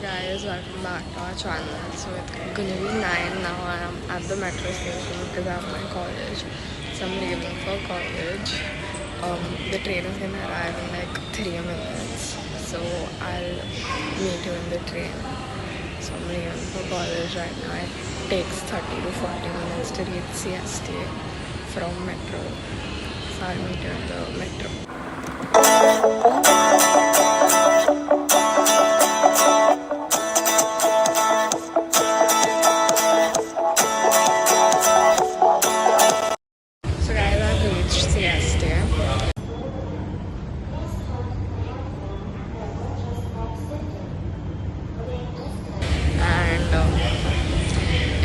guys, welcome back to our channel. So it's gonna be 9 now and I'm at the metro station because I have my college. So I'm leaving for college. The train is gonna arrive in like 3 minutes. So I'll meet you in the train. So I'm leaving for college right now. It takes 30 to 40 minutes to reach CST from metro. So I'll meet you in the metro. So guys, I've reached CST. And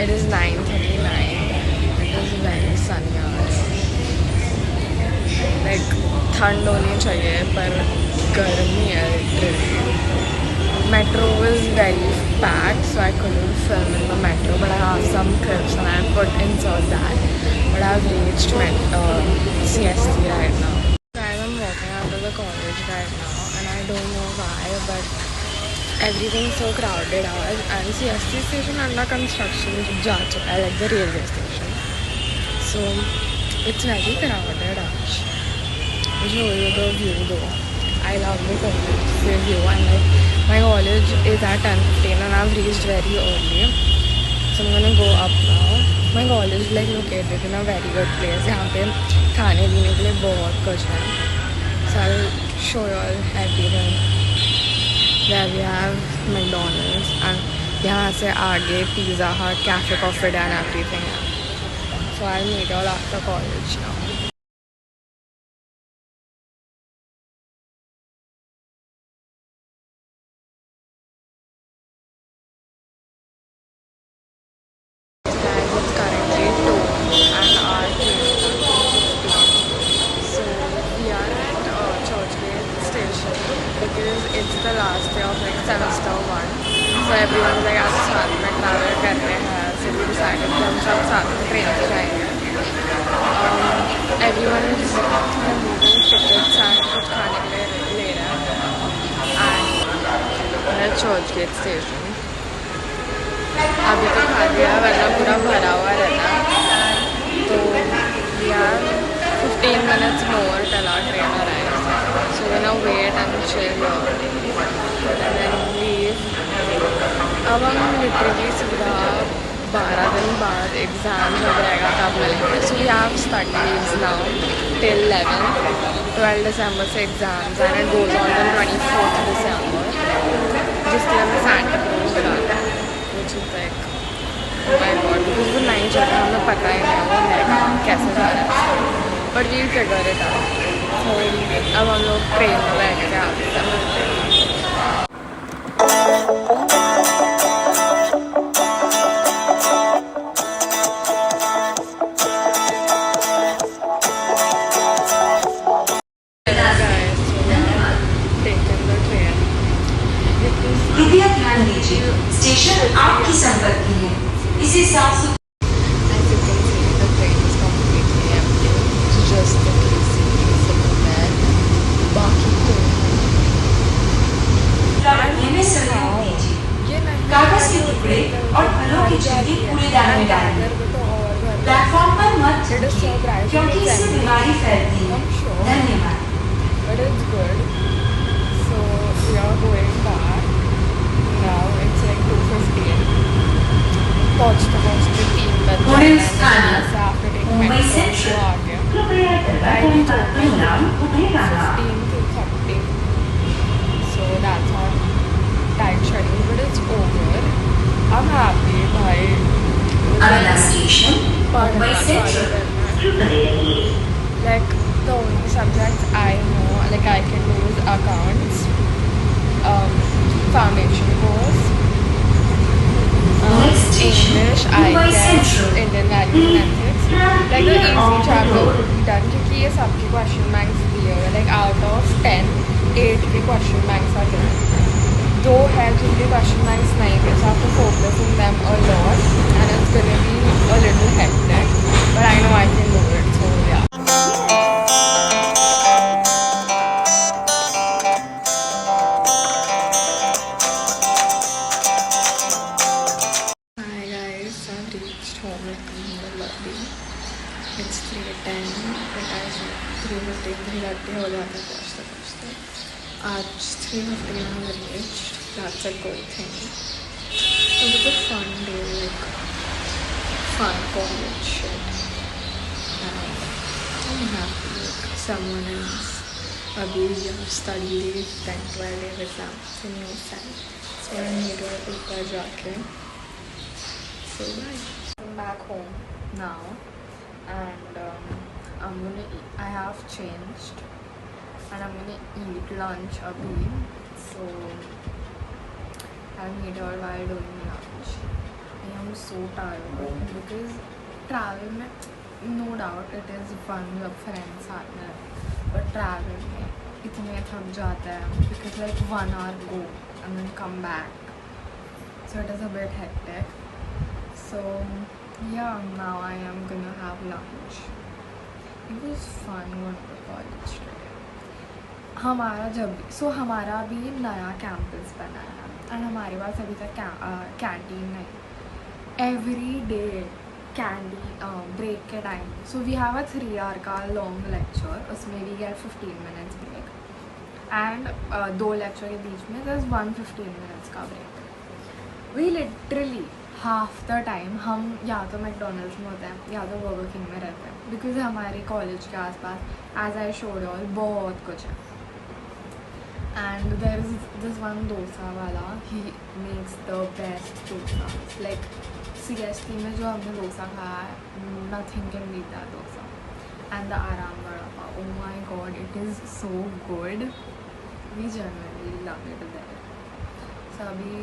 it is 9:39. It is very sunny out. Like ठंड होनी चाहिए पर गर्मी है literally. Metro was very packed, so I couldn't film in the metro, but I have some clips and I insert that. But I've reached CST right now. Guys, I'm walking out of the college right now, and I don't know why, but everything's so crowded out. And CST station under construction like the railway station. So it's very crowded out. I'll show you the view though. I love the college view, and like my college is at 10:15 and I've reached very early. So I'm gonna go up now. My college is like located in a very good place. यहाँ पे खाने पीने के लिए बहुत कुछ है. So I'll show you all everything. There we have McDonald's and यहाँ से आगे Pizza Hut, Cafe Coffee and everything. So I'll meet you all after college now. It's currently 2 and our train is at 2:15. So we are at Churchgate station because it's the last day of like semester 1. So everyone is like आज साथ में travel कर रहे हैं. So we decided कि हम सब साथ में ट्रेन से जाएंगे. Everyone is removing tickets and कुछ खाने के लिए ले रहा है. And at Churchgate station. अभी तो खा लिया वरना पूरा भरा हुआ रहता. तो we have 15 minutes more till our train arrives. So we're gonna wait and chill here and then leave. अब हम लिटरली सीधा 12 दिन बाद एग्ज़ाम हो जाएगा तब मिलेंगे. So we have studies now till 12 December से exams and it goes on till 24th December. जिसके लिए हमें Santa Cruz जाना है. Which is like, oh my god, because वो नहीं चला हमें पता ही नहीं वो है कैसे जा रहा है. But we'll figure it out. So अब हम लोग ट्रेन में बैठ के आते हैं. कृपया ध्यान दीजिए स्टेशन आपकी संपत्ति है. इसे साफ सुथरा रखने में सहयोग दीजिए. कागज के टुकड़े और फलों की छिलके कूड़ेदान में डालें. प्लेटफॉर्म पर मत थूकिए क्योंकि इससे बीमारी फैलती है. धन्यवाद. But it's good. So we are going back. Now it's like 2:15. पहुँचते 3 बजे. पुणे स्थान मुंबई सेंट्रल. कृपया दरवाजे पर परिणाम उठे रहा. 15 to 30. So that's our tight schedule, but it's over. I'm happy भाई. अगला स्टेशन मुंबई सेंट्रल. कृपया रहिए. Like the only subjects I know, like I can do is accounts, foundation course, English, I guess, Indian values and ethics. Like the easy chapter would be done क्योंकि ये सबके question banks दिए हुए. Like out of 10, 8 भी question banks are given. 2 है जिनके question banks नहीं थे, so I have to focus on them a lot and it's gonna be a little hectic. But I know I can do it, so yeah. बजे 3:30 हो जाता है पहुँचते पहुँचते. आज 3:15 we reached. That's a good thing. It was a fun day, like fun college shit. And I'm happy like someone else. अभी study leave 10-12 exams in new side. So I need to ऊपर जाके. So bye. I'm back home now, and I'm gonna eat. I have changed, and I'm gonna eat lunch abhi. So I'll meet her while doing lunch. I am so tired because travel में no doubt it is fun जब friends साथ में रहते हैं, but travel में इतने थक जाता है because like 1 hour go and then come back, so it is a bit hectic. So yeah, now I am gonna have lunch. It was fun going to college today. हमारा भी नया campus बना है एंड हमारे पास अभी तक canteen नहीं. Every day candy break के time so we have a 3 hour का लॉन्ग लेक्चर, उसमें we get 15 minutes break and 2 lecture के बीच में दस 1 15 minutes का break. We literally half the time हम या तो मैकडोनल्ड्स में होते हैं या तो बर्गर किंग में रहते हैं बिकॉज हमारे कॉलेज के आसपास एज आई शोड ऑल बहुत कुछ है. And there is this one dosa wala, he makes the best dosa. Like CST में जो हमने dosa खाया है, nothing can beat that dosa. And the Aram Vada Pav, oh my god, it is so good. We genuinely love it there. So abhi,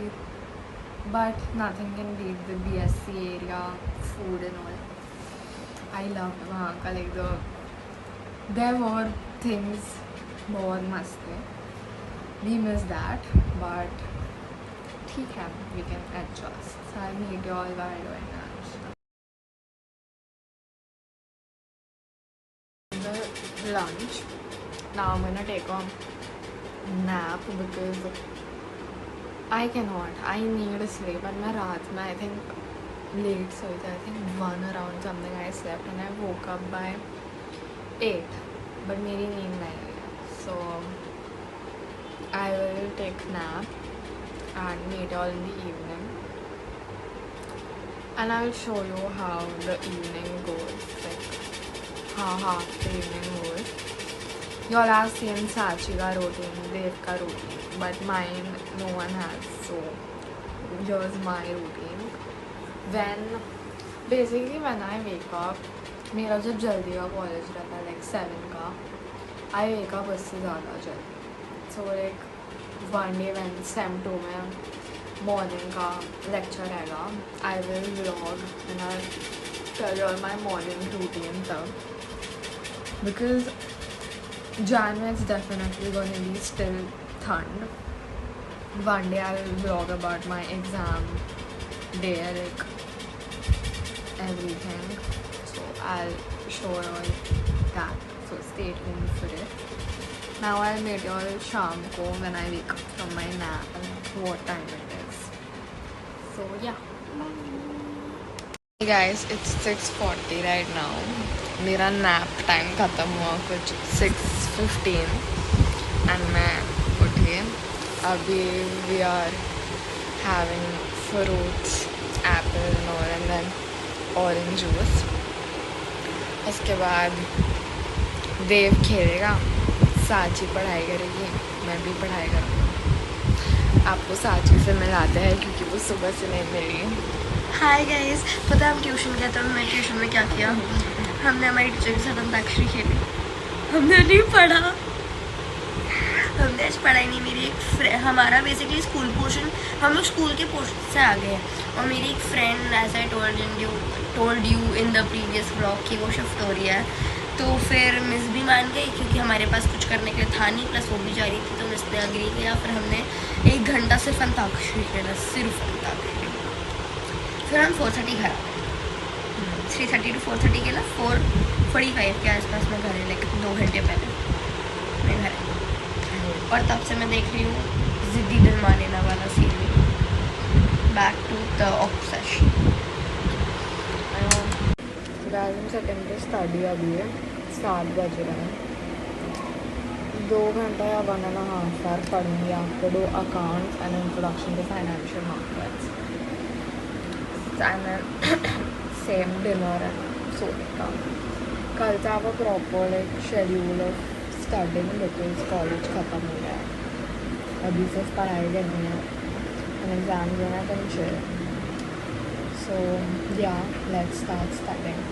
but nothing can beat the BSC area food and all. I loved वहाँ का like there were things बहुत मस्त थे. We miss that, but ठीक है, we can adjust. So I'll meet you all while doing lunch. The lunch. Now I'm gonna take a nap because I cannot. I need sleep, and मैं रात में I think late सोई थी. I think 1 around something I slept and I woke up by 8. But मेरी नींद नहीं हुई. So I will take nap and meet all in the evening, and I will show you how the evening goes, like how half the evening goes. You all have seen Sachi ka routine, Dev ka routine, but mine no one has. So here's my routine. When I wake up, मेरा जब जल्दी का college रहता है like 7 का, I wake up उससे ज़्यादा जल्दी. So like one day when Sem 2 में morning का lecture रहेगा, I will vlog and I'll tell you all my morning routine तब, because January is definitely going to be still thund. One day I will vlog about my exam day, like everything, so I'll show you all that, so stay tuned for it. Now I'll meet you all sham ko when I wake up from my nap and what time it is. So yeah. Hey guys, it's 6:40 right now. मेरा nap time ख़त्म हुआ कुछ 6:15 and मैं उठी. अभी we are having fruits, apple and all, and then orange juice. उसके बाद देव खेलेगा, साची पढ़ाई करेगी, मैं भी पढ़ाई करूँगी. आपको साची से मिलाते हैं क्योंकि वो सुबह से नहीं मिली. हाय गाइस, पता है हम ट्यूशन गए थे. मैं ट्यूशन में क्या किया, हमने हमारी टीचर के साथ अंताक्षरी खेली. हमने नहीं पढ़ा, हमने आज पढ़ा ही नहीं. मेरी एक हमारा बेसिकली स्कूल पोर्शन, हम लोग स्कूल के पोर्शन से आ गए हैं. और मेरी एक friend as I told you in the previous blog की वो शिफ्ट हो रही है. तो फिर मिस भी मान गई क्योंकि हमारे पास कुछ करने के लिए था नहीं, प्लस वो भी जा रही थी, तो मिस ने अग्री किया. फिर हमने 1 घंटा सिर्फ अंताक्षरी खेला, सिर्फ अंताक्षरी. फिर हम 4:30 घर 3:30 to 4:30 खेला. 4:45 के आसपास में घर है, लाइक 2 घंटे पहले मैं घर. और तब से मैं देख रही हूँ ज़िद्दी दिल मानेना वाला series, back to the obsession. Guys second study अभी है, 7 बज रहे हैं. 2 घंटा या 1.5 आवर पढ़ूंगी आपको दो accounts and introduction to financial markets and same dinner and सोने का. कल से आप proper like schedule of studying because college ख़त्म हो गया है. अभी सिर्फ पढ़ाई करनी है एंड एग्ज़ाम देना then chill. So yeah, let's start studying.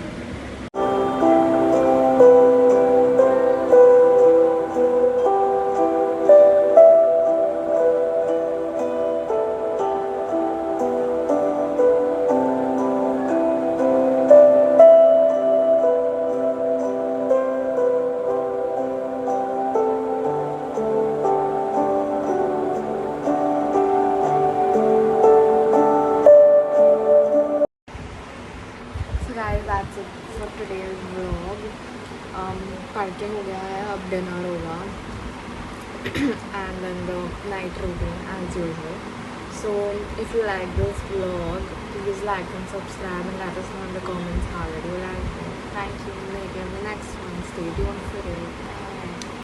Guys, that's it for today's vlog. पढ़ के हो गया है, अब डिनर होगा and then the night routine as usual. So if you like this vlog, please like and subscribe and let us know in the comments how did you like it. Thank you. Maybe in the next one. Stay tuned for it.